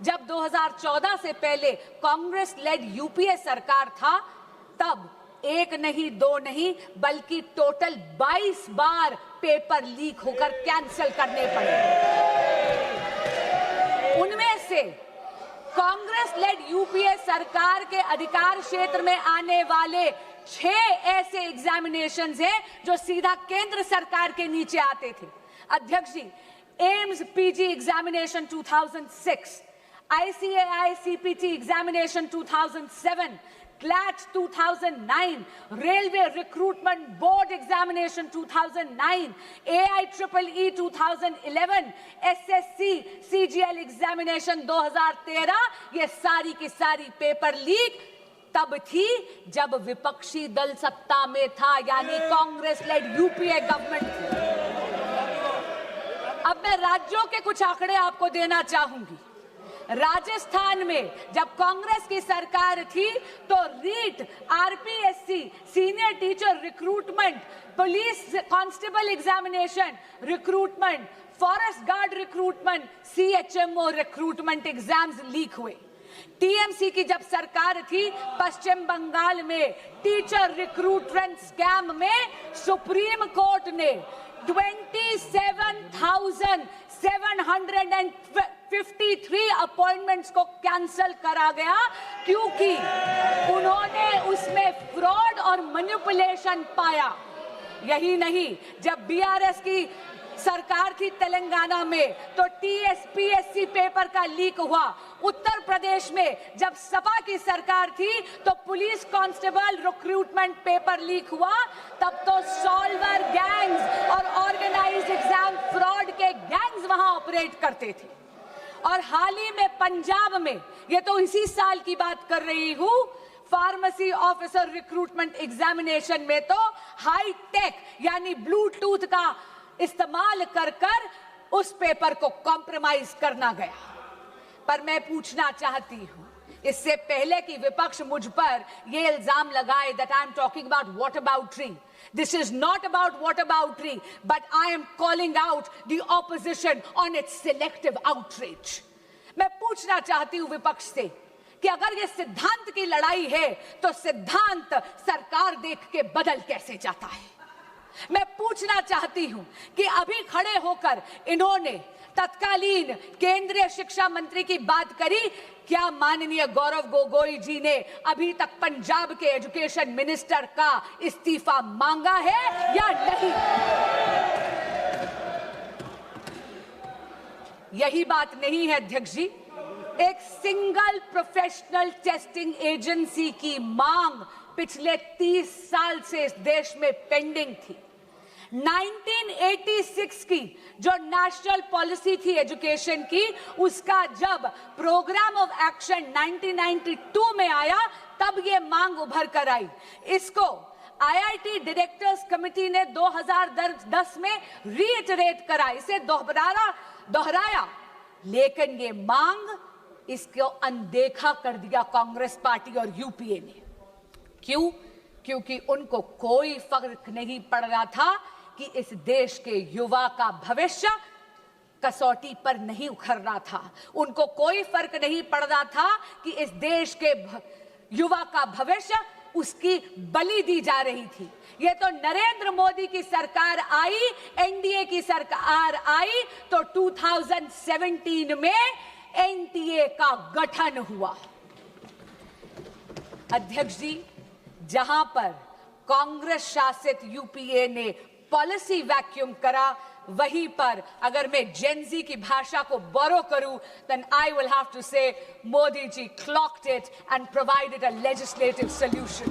जब 2014 से पहले कांग्रेस लेड यूपीए सरकार था, तब एक नहीं दो नहीं बल्कि टोटल 22 बार पेपर लीक होकर कैंसिल करने पड़े। उनमें से कांग्रेस लेड यूपीए सरकार के अधिकार क्षेत्र में आने वाले 6 ऐसे एग्जामिनेशंस हैं जो सीधा केंद्र सरकार के नीचे आते थे। अध्यक्ष जी, AIIMS PG examination 2006, ICAI CPT examination 2007, CLAT 2009, Railway Recruitment Board examination 2009, AIEEE 2011, SSC CGL examination 2013, ये सारी की सारी पेपर लीक तब थी जब विपक्षी दल सत्ता में था, यानी कांग्रेस लेड यूपीए गवर्नमेंट थी। अब मैं राज्यों के कुछ आंकड़े आपको देना चाहूंगी। राजस्थान में जब कांग्रेस की सरकार थी तो REET, RPSC, senior teacher recruitment, police constable examination recruitment, forest guard recruitment, CHMO recruitment exams leak हुए। टीएमसी की जब सरकार थी, पश्चिम बंगाल में टीचर रिक्रूटमेंट स्कैम में सुप्रीम कोर्ट ने 27,753 अपॉइंटमेंट्स को कैंसिल करा गया, क्योंकि उन्होंने उसमें फ्रॉड और मैनिपुलेशन पाया। यही नहीं, जब बीआरएस की सरकार थी तेलंगाना में तो टीएसपीएससी पेपर का लीक हुआ। उत्तर प्रदेश में जब सपा की सरकार थी तो police constable recruitment paper leak हुआ। तब तो सॉल्वर गैंग्स और ऑर्गेनाइज्ड एग्जाम फ्रॉड के गैंग्स वहां ऑपरेट करते थे। और हाल ही में पंजाब में, ये तो इसी साल की बात कर रही हूं, फार्मेसी ऑफिसर रिक्रूटमेंट एग्जामिनेशन में तो हाई टेक यानी ब्लूटूथ का इस्तेमाल कर उस पेपर को कॉम्प्रोमाइज करना गया। पर मैं पूछना चाहती हूं, इससे पहले कि विपक्ष मुझ पर यह इल्जाम लगाए that I am talking about whataboutery. This is not about whataboutery, but I am calling out the opposition on its selective outrage. मैं पूछना चाहती हूं विपक्ष से कि अगर ये सिद्धांत की लड़ाई है तो सिद्धांत सरकार देख के बदल कैसे जाता है। मैं पूछना चाहती हूं कि अभी खड़े होकर इन्होंने तत्कालीन केंद्रीय शिक्षा मंत्री की बात करी, क्या माननीय गौरव गोगोई जी ने अभी तक पंजाब के एजुकेशन मिनिस्टर का इस्तीफा मांगा है या नहीं? यही बात नहीं है अध्यक्ष जी, एक सिंगल प्रोफेशनल टेस्टिंग एजेंसी की मांग पिछले 30 साल से इस देश में पेंडिंग थी। 1986 की जो नेशनल पॉलिसी थी एजुकेशन की, उसका जब प्रोग्राम ऑफ एक्शन 1992 में आया तब ये मांग उभर कर आई। इसको आईआईटी डायरेक्टर्स कमेटी ने 2010 में रीइटरेट करा, इसे दोहराया, लेकिन ये मांग इसको अनदेखा कर दिया कांग्रेस पार्टी और यूपीए ने। क्यों? क्योंकि उनको कोई फर्क नहीं पड़ रहा था कि इस देश के युवा का भविष्य कसौटी पर नहीं उखड़ रहा था। उनको कोई फर्क नहीं पड़ रहा था कि इस देश के युवा का भविष्य उसकी बलि दी जा रही थी। ये तो नरेंद्र मोदी की सरकार आई, एनडीए की सरकार आई तो 2017 में एनटीए का गठन हुआ। अध्यक्ष जी, जहां पर कांग्रेस शासित यूपीए ने पॉलिसी वैक्यूम करा, वहीं पर अगर मैं जेनजी की भाषा को बोरो करूं, then I will have to say Modi ji clocked it and provided a legislative solution.